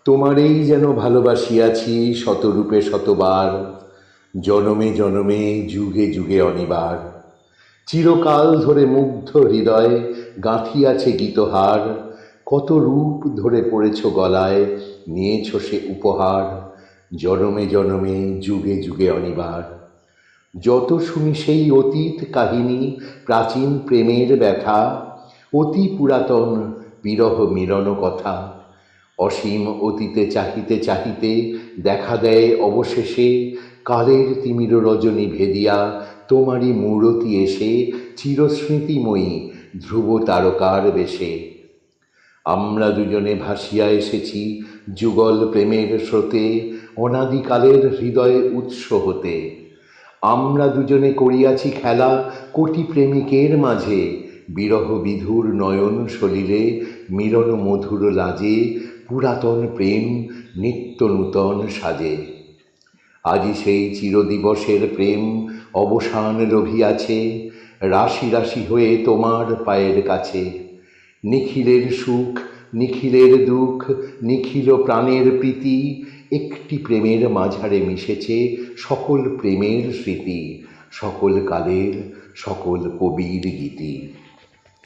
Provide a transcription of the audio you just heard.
তোমারেই যেন ভালোবাসিয়াছি শতরূপে শতবার, জনমে জনমে যুগে যুগে অনিবার। চিরকাল ধরে মুগ্ধ হৃদয়ে গাঁথিয়াছে গীতহার, কত রূপ ধরে পড়েছ গলায়, নিয়েছ সে উপহার, জনমে জনমে যুগে যুগে অনিবার। যত শুনি সেই অতীত কাহিনী, প্রাচীন প্রেমের ব্যথা, অতি পুরাতন বিরহ মিলন কথা। অসীম অতীতে চাহিতে চাহিতে দেখা দেয় অবশেষে, কালের তিমির রজনী ভেদিয়া তোমারই মূরতি এসে, চিরস্মৃতিময়ী ধ্রুব তারকার বেশে। আমরা দুজনে ভাসিয়া এসেছি যুগল প্রেমের স্রোতে, অনাদিকালের হৃদয়ে উৎস হতে। আমরা দুজনে করিয়াছি খেলা কোটি প্রেমিকের মাঝে, বিরহ বিধুর নয়ন সলিলে মিলন মধুর লাজে, পুরাতন প্রেম নিত্য নূতন সাজে। আজি সেই চিরদিবসের প্রেম অবসান রহিয়াছে, রাশি রাশি হয়ে তোমার পায়ের কাছে। নিখিলের সুখ নিখিলের দুঃখ নিখিল প্রাণের প্রীতি, একটি প্রেমের মাঝারে মিশেছে সকল প্রেমের স্মৃতি, সকল কালের সকল কবির গীতি।